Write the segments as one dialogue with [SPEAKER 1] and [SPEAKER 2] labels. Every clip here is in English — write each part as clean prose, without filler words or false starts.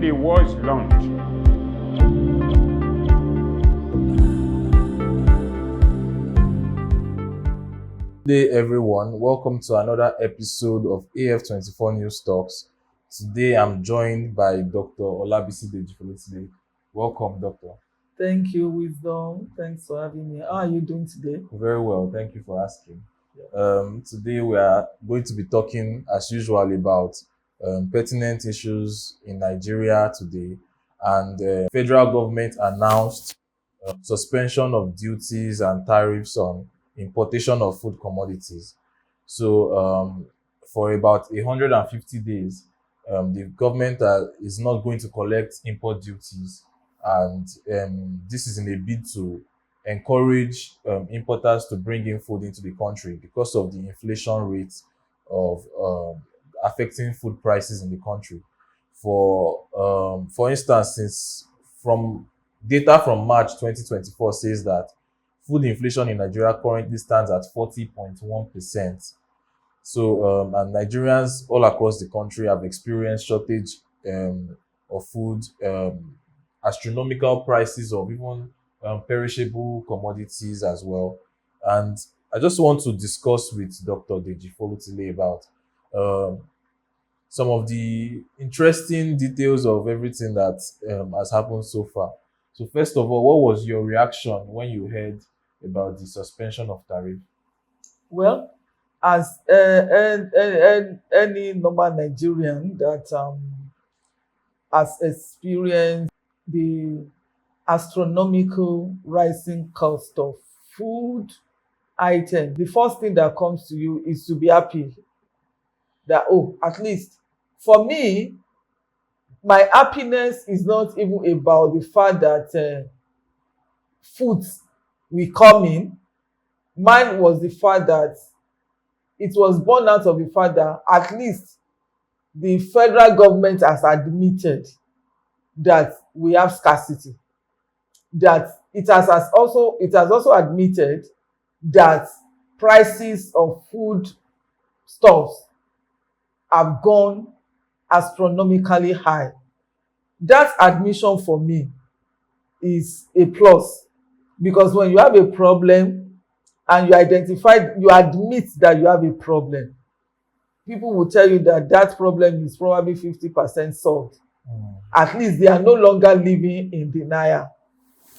[SPEAKER 1] the was launched.
[SPEAKER 2] Good day, everyone. Welcome to another episode of AF24NEWS Talks. Today, I'm joined by Dr. Olabisi Deji. Welcome, Doctor.
[SPEAKER 3] Thank you, Wisdom. Thanks for having me. How are you doing today?
[SPEAKER 2] Very well. Thank you for asking. Today, we are going to be talking, as usual, about pertinent issues in Nigeria today. And the federal government announced suspension of duties and tariffs on importation of food commodities. So for about 150 days, the government is not going to collect import duties, and this is in a bid to encourage importers to bring in food into the country because of the inflation rate of affecting food prices in the country. For instance, since from data from March 2024 says that food inflation in Nigeria currently stands at 40.1%. So, and Nigerians all across the country have experienced shortage of food, astronomical prices of even perishable commodities as well. And I just want to discuss with Dr. Deji Folutile about some of the interesting details of everything that has happened so far. So first of all, what was your reaction when you heard about the suspension of tariff?
[SPEAKER 3] Well, as any normal Nigerian that has experienced the astronomical rising cost of food items, the first thing that comes to you is to be happy that, oh, at least for me, my happiness is not even about the fact that foods will come in. Mine was the fact that it was born out of the fact that at least the federal government has admitted that we have scarcity. That it has also admitted that prices of food stuffs have gone astronomically high. That admission for me is a plus, because when you have a problem and you admit that you have a problem, people will tell you that that problem is probably 50% solved. At least they are no longer living in denial,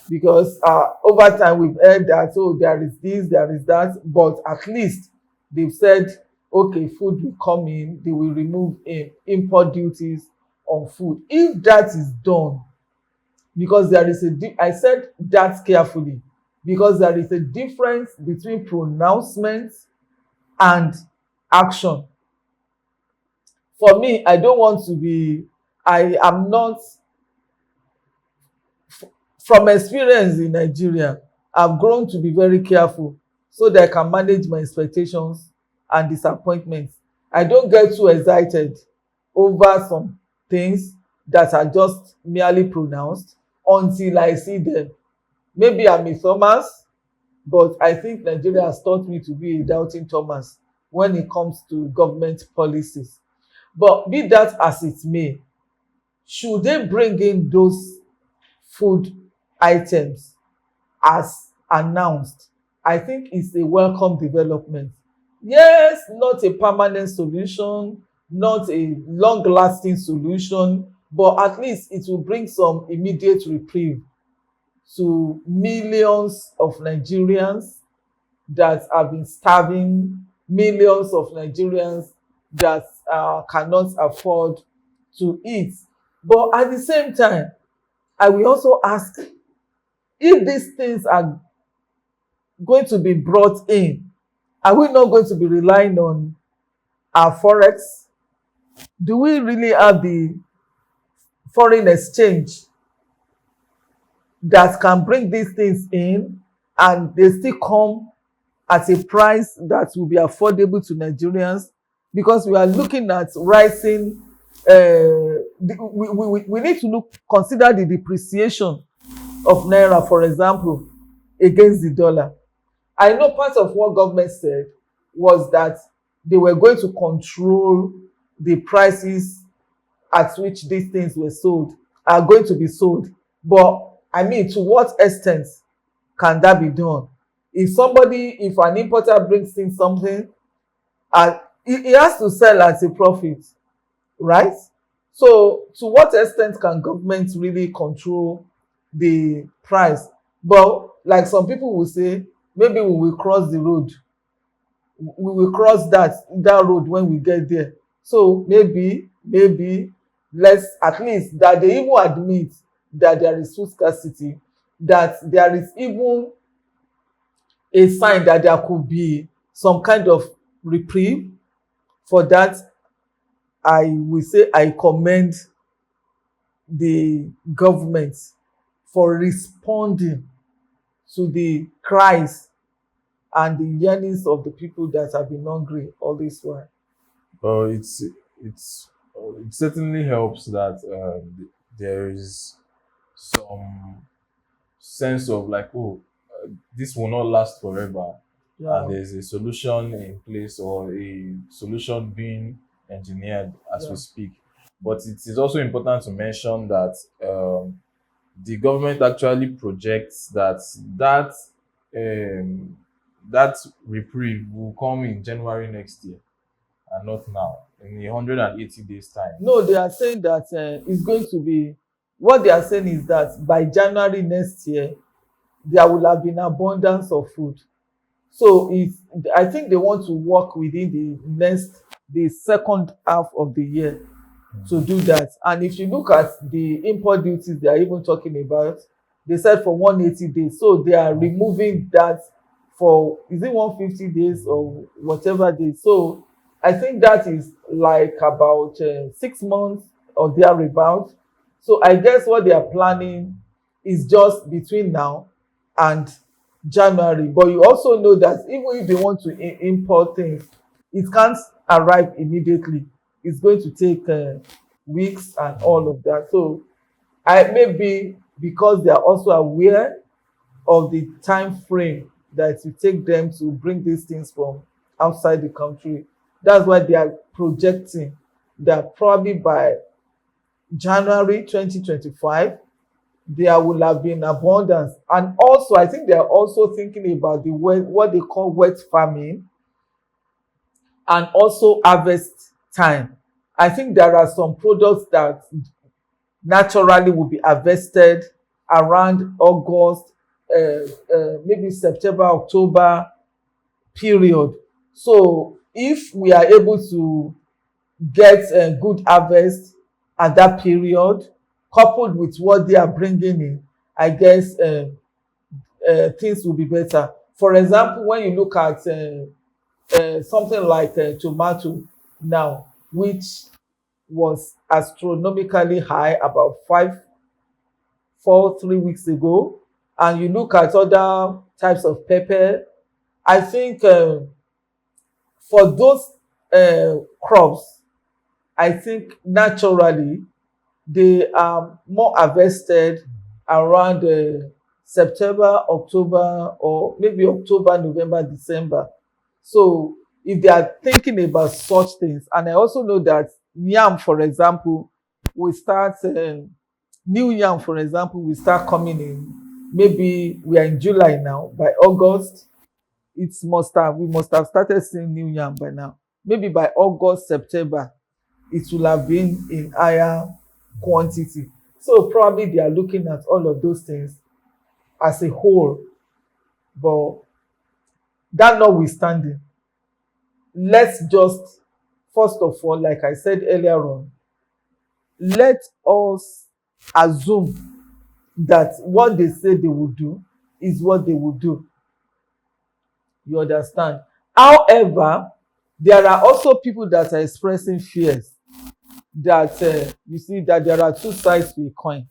[SPEAKER 3] because over time we've heard that, oh, there is this, there is that, but at least they've said, okay, food will come in, they will remove import duties on food. If that is done, because there is I said that carefully, because there is a difference between pronouncement and action. For me, I am not, from experience in Nigeria, I've grown to be very careful so that I can manage my expectations and disappointments. I don't get too excited over some things that are just merely pronounced until I see them. Maybe I'm a Thomas, but I think Nigeria has taught me to be a doubting Thomas when it comes to government policies. But be that as it may, should they bring in those food items as announced, I think it's a welcome development. Yes, not a permanent solution, not a long-lasting solution, but at least it will bring some immediate reprieve to millions of Nigerians that have been starving, millions of Nigerians that cannot afford to eat. But at the same time, I will also ask, if these things are going to be brought in, are we not going to be relying on our forex? Do we really have the foreign exchange that can bring these things in and they still come at a price that will be affordable to Nigerians? Because we are looking at rising, we need to consider the depreciation of Naira, for example, against the dollar. I know part of what government said was that they were going to control the prices at which these things were sold are going to be sold. But I mean, to what extent can that be done? If an importer brings in something, and he has to sell at a profit, right? So to what extent can government really control the price? But like some people will say, maybe we will cross the road. We will cross that road when we get there. So maybe let's at least that they even admit that there is food scarcity, that there is even a sign that there could be some kind of reprieve. For that, I will say I commend the government for responding to the cries and the yearnings of the people that have been hungry all this while.
[SPEAKER 2] Well, it certainly helps that there is some sense of like, oh, this will not last forever,
[SPEAKER 3] Yeah.
[SPEAKER 2] and there's a solution in place or a solution being engineered as we speak. But it is also important to mention that the government actually projects that reprieve will come in January next year and not now, in 180 days time.
[SPEAKER 3] No, they are saying that it's going to be, what they are saying is that by January next year, there will have been abundance of food. So I think they want to work within the second half of the year to do that. And if you look at the import duties they are even talking about, they said for 180 days. So they are removing that for, is it 150 days or whatever days? So I think that is like about 6 months or thereabout. So I guess what they are planning is just between now and January. But you also know that even if they want to import things, it can't arrive immediately. It's going to take weeks and all of that. So maybe because they are also aware of the time frame that it will take them to bring these things from outside the country, that's why they are projecting that probably by January 2025, there will have been abundance. And also, I think they are also thinking about what they call wet farming and also harvest time. I think there are some products that naturally will be harvested around August, maybe September, October period. So if we are able to get a good harvest at that period, coupled with what they are bringing in, I guess things will be better. For example, when you look at something like tomato now, which was astronomically high about 3 weeks ago, and you look at other types of pepper, I think for those crops, I think naturally they are more harvested around September, October, or maybe October, November, December. So if they are thinking about such things, and I also know that yam, for example, will start, new yam, for example, will start coming in. Maybe we are in July now. By August, we must have started seeing new yam by now. Maybe by August, September, it will have been in higher quantity. So probably they are looking at all of those things as a whole. But that notwithstanding, let's just, first of all, like I said earlier on, let us assume that what they say they will do is what they will do. You understand? However, there are also people that are expressing fears that you see that there are two sides to a coin.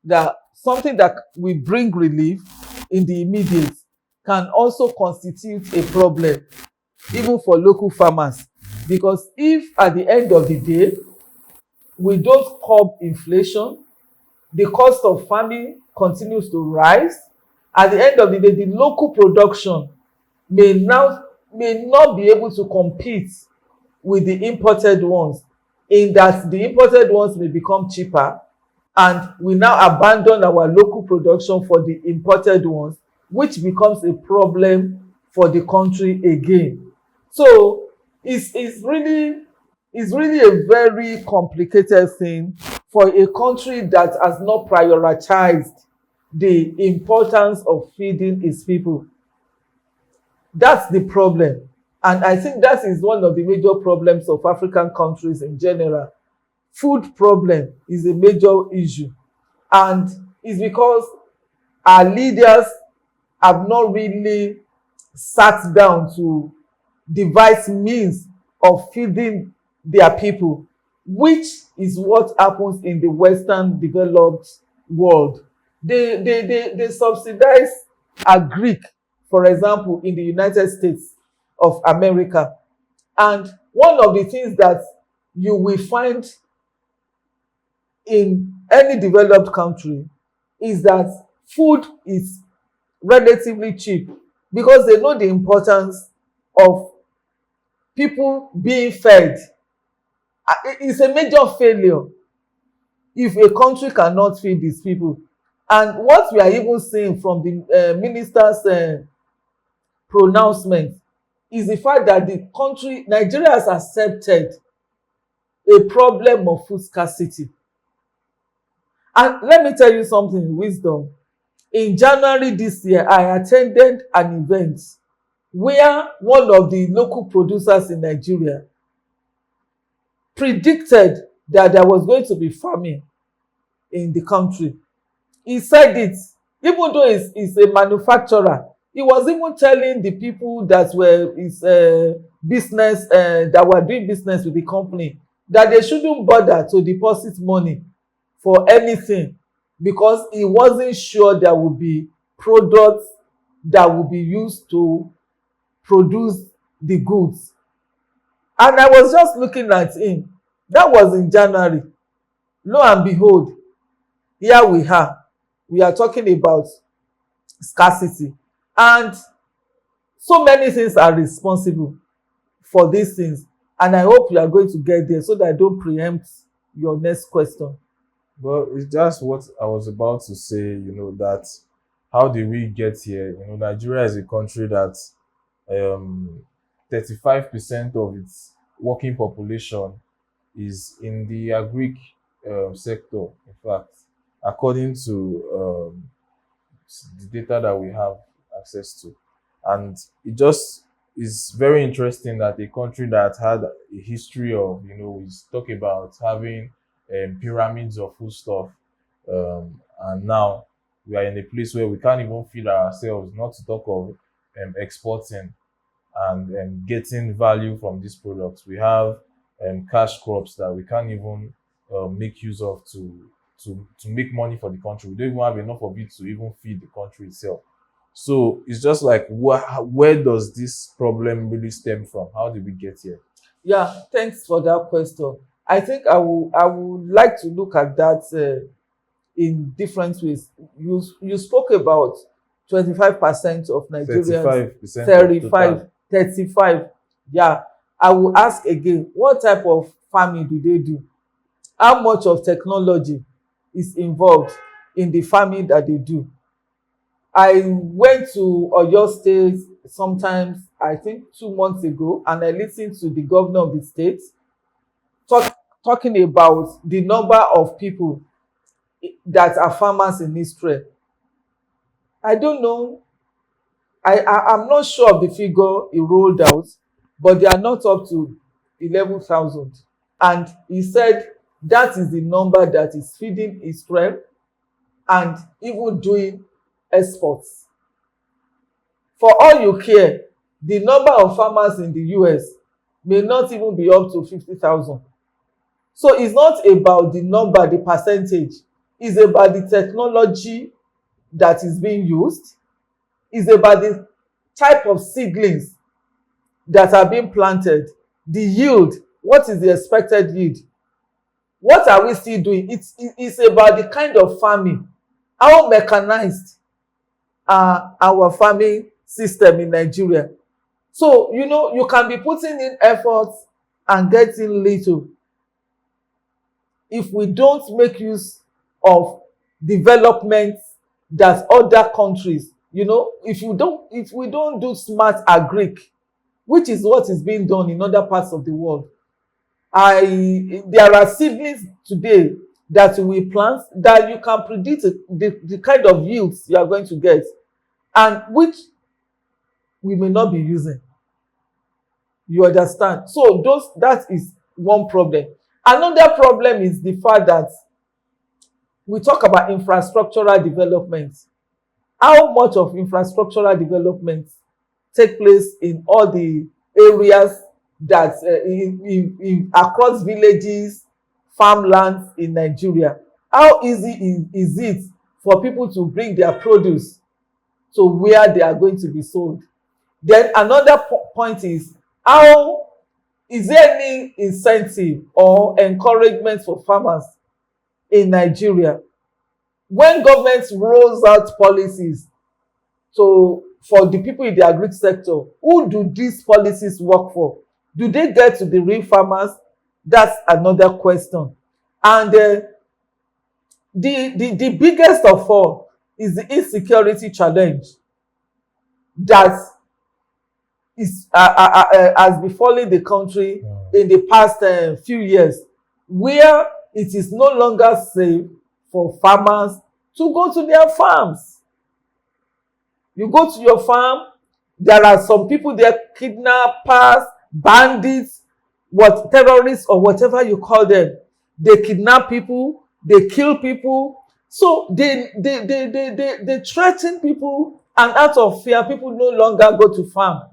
[SPEAKER 3] That something that will bring relief in the immediate can also constitute a problem even for local farmers, because if at the end of the day we don't curb inflation, the cost of farming continues to rise. At the end of the day, the local production may not be able to compete with the imported ones. in that the imported ones may become cheaper, and we now abandon our local production for the imported ones, which becomes a problem for the country again. So it's really a very complicated thing for a country that has not prioritized the importance of feeding its people. That's the problem. And I think that is one of the major problems of African countries in general. Food problem is a major issue. And it's because our leaders have not really sat down to devise means of feeding their people, which is what happens in the Western developed world. They subsidize agric, for example, in the United States of America. And one of the things that you will find in any developed country is that food is relatively cheap, because they know the importance of people being fed. It's a major failure if a country cannot feed its people. And what we are even seeing from the minister's pronouncement is the fact that the country, Nigeria, has accepted a problem of food scarcity. And let me tell you something, wisdom. In January this year, I attended an event where one of the local producers in Nigeria predicted that there was going to be famine in the country. He said it, even though he's a manufacturer. He was even telling the people that were his business, that were doing business with the company, that they shouldn't bother to deposit money for anything, because he wasn't sure there would be products that would be used to produce the goods. And I was just looking at him. That was in January. Lo and behold, here we are. We are talking about scarcity. And so many things are responsible for these things. And I hope you are going to get there so that I don't preempt your next question.
[SPEAKER 2] Well, it's just what I was about to say, that how did we get here? Nigeria is a country that 35% of its working population is in the agric sector. In fact, according to the data that we have access to. And it just is very interesting that a country that had a history of, we talk about having pyramids of food stuff, and now we are in a place where we can't even feed ourselves, not to talk of exporting and getting value from these products. We have cash crops that we can't even make use of to make money for the country. We don't even have enough of it to even feed the country itself. So it's just like, where does this problem really stem from? How did we get here?
[SPEAKER 3] Yeah, thanks for that question. I think I would like to look at that in different ways. You spoke about 25% of Nigerians, 35. Yeah, I will ask again, what type of farming do they do? How much of technology is involved in the farming that they do? I went to Oyo State sometimes, I think 2 months ago, and I listened to the governor of the state talking about the number of people that are farmers in Israel. I don't know. I'm not sure of the figure he rolled out, but they are not up to 11,000. And he said that is the number that is feeding Israel and even doing exports. For all you care, the number of farmers in the US may not even be up to 50,000. So it's not about the number, the percentage. It's about the technology that is being used. It's about the type of seedlings that are being planted, the yield. What is the expected yield? What are we still doing? It's about the kind of farming. How mechanized are our farming system in Nigeria? So, you can be putting in efforts and getting little. if we don't make use of development that other countries, if we don't do smart agric, which is what is being done in other parts of the world. There are seedlings today that we plant that you can predict the kind of yields you are going to get, and which we may not be using. You understand? So that is one problem. Another problem is the fact that we talk about infrastructural development. How much of infrastructural development take place in all the areas that across villages, farmlands in Nigeria? How easy is it for people to bring their produce to where they are going to be sold? Then another point is, how is there any incentive or encouragement for farmers in Nigeria when government rolls out policies for the people in the agri sector? Who do these policies work for? Do they get to the real farmers? That's another question. And the biggest of all is the insecurity challenge that has befallen the country in the past few years, where it is no longer safe for farmers to go to their farms. You go to your farm, there are some people there, kidnappers, bandits, terrorists, or whatever you call them. They kidnap people, they kill people. So they threaten people, and out of fear, people no longer go to farm.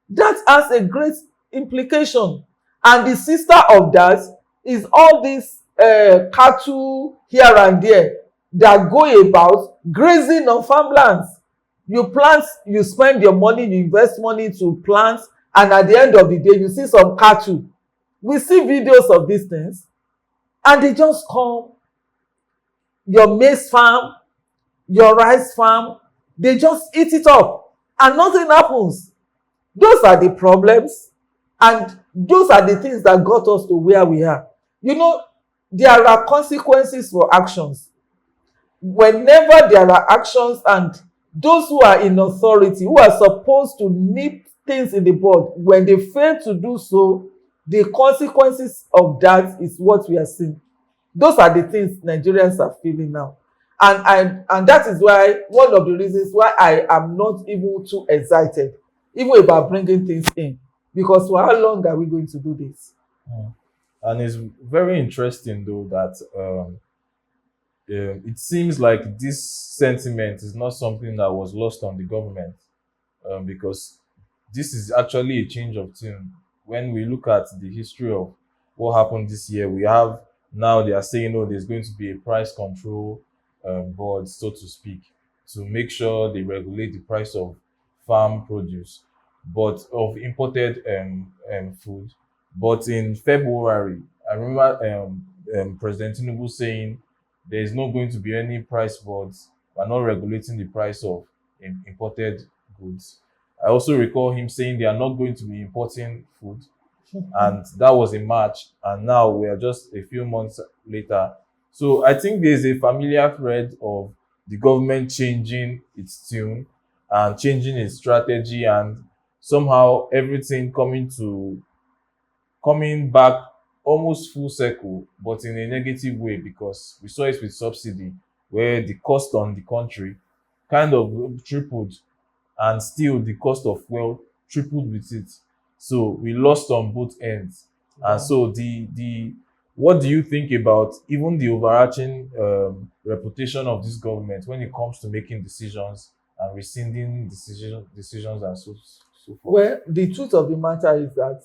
[SPEAKER 3] That has a great implication. And the sister of that is all these cattle here and there that go about grazing on farmlands. You plant, you spend your money, you invest money to plant, and at the end of the day, you see some cattle. We see videos of these things, and they just come. Your maize farm, your rice farm, they just eat it up, and nothing happens. Those are the problems, and those are the things that got us to where we are. There are consequences for actions. Whenever there are actions, and those who are in authority, who are supposed to nip things in the bud, when they fail to do so, the consequences of that is what we are seeing. Those are the things Nigerians are feeling now. And that is why, one of the reasons why I am not even too excited, even about bringing things in, because for how long are we going to do this?
[SPEAKER 2] And it's very interesting, though, that it seems like this sentiment is not something that was lost on the government, because this is actually a change of tune. When we look at the history of what happened this year, we have now they are saying, oh, there's going to be a price control board, so to speak, to make sure they regulate the price of farm produce, but of imported food. But in February, I remember President Tinubu saying there is not going to be any price boards. We're not regulating the price of imported goods. I also recall him saying they are not going to be importing food. And that was in March. And now we are just a few months later. So I think there's a familiar thread of the government changing its tune and changing its strategy, and somehow everything coming back almost full circle, but in a negative way, because we saw it with subsidy, where the cost on the country kind of tripled, and still the cost of fuel tripled with it. So we lost on both ends. And so what do you think about even the overarching reputation of this government when it comes to making decisions and rescinding decisions and so forth?
[SPEAKER 3] Well, the truth of the matter is that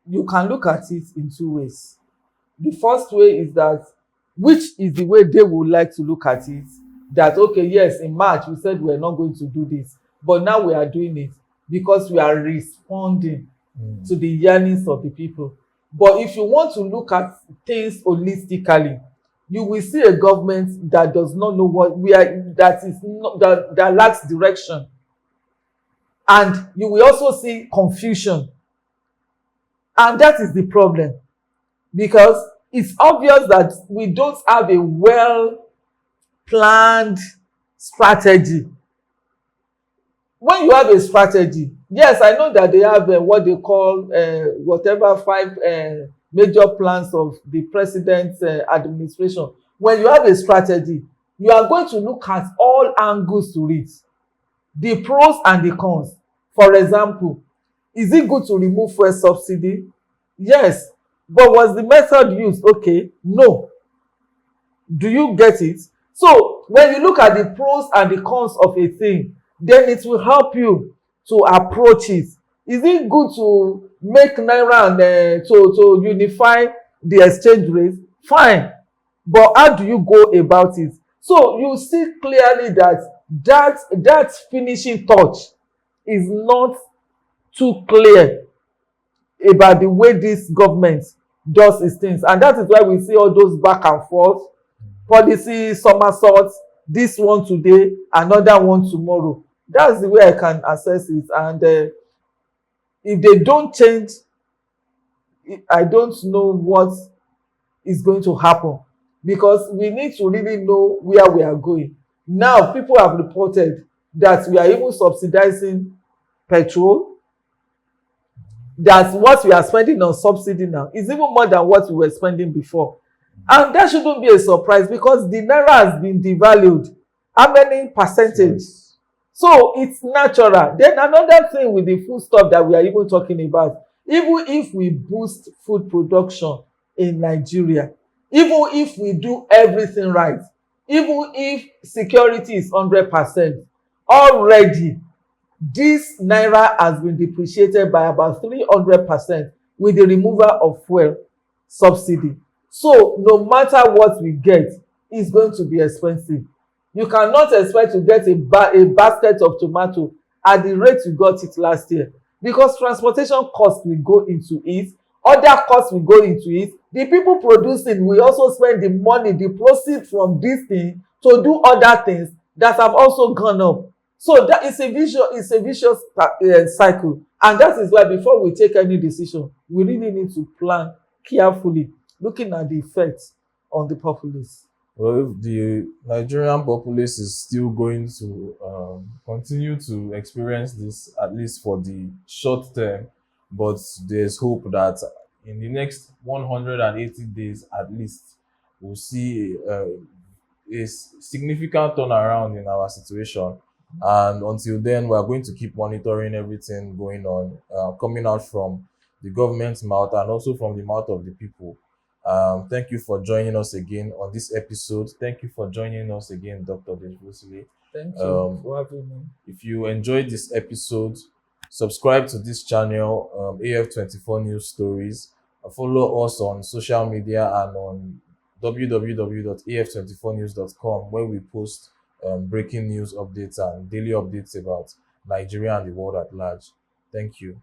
[SPEAKER 3] you can look at it in two ways. The first way is that, which is the way they would like to look at it, that, okay, yes, in March we said we're not going to do this, but now we are doing it because we are responding to the yearnings of the people. But if you want to look at things holistically, you will see a government that does not know that lacks direction. And you will also see confusion. And that is the problem. Because it's obvious that we don't have a well planned strategy. When you have a strategy, yes, I know that they have what they call whatever 5 major plans of the president's administration. When you have a strategy, you are going to look at all angles to it, the pros and the cons. For example, is it good to remove fuel subsidy? Yes, but was the method used okay? No. Do you get it? So when you look at the pros and the cons of a thing, then it will help you to approach it. Is it good to make naira and to unify the exchange rate? Fine, but how do you go about it? So you see clearly that that finishing touch is not too clear about the way this government does its things, and that is why we see all those back and forth policy somersaults, this one today, another one tomorrow. That's the way I can assess it. And if they don't change, I don't know what is going to happen, because we need to really know where we are going. Now people have reported that we are even subsidizing petrol, that what we are spending on subsidy now is even more than what we were spending before. And that shouldn't be a surprise, because the naira has been devalued. How many percentage?
[SPEAKER 2] Yes.
[SPEAKER 3] So it's natural. Then another thing with the food stuff that we are even talking about, even if we boost food production in Nigeria, even if we do everything right, even if security is 100%, already this naira has been depreciated by about 300% with the removal of fuel subsidy. So no matter what we get, it's going to be expensive. You cannot expect to get a basket of tomato at the rate you got it last year, because transportation costs will go into it, other costs will go into it. The people producing will also spend the money, the proceeds from this thing, to do other things that have also gone up. So that is a vicious cycle, and that is why before we take any decision, we really need to plan carefully, looking at the effects on the populace.
[SPEAKER 2] Well, the Nigerian populace is still going to continue to experience this, at least for the short term, but there's hope that in the next 180 days at least, we'll see a significant turnaround in our situation. And until then, we are going to keep monitoring everything going on, coming out from the government's mouth and also from the mouth of the people. Thank you for joining us again on this episode. Thank you for joining us again, Dr. Dejusile.
[SPEAKER 3] Thank you for having me.
[SPEAKER 2] If you enjoyed this episode, subscribe to this channel, AF24 News Stories. Follow us on social media and on www.af24news.com, where we post breaking news updates and daily updates about Nigeria and the world at large. Thank you.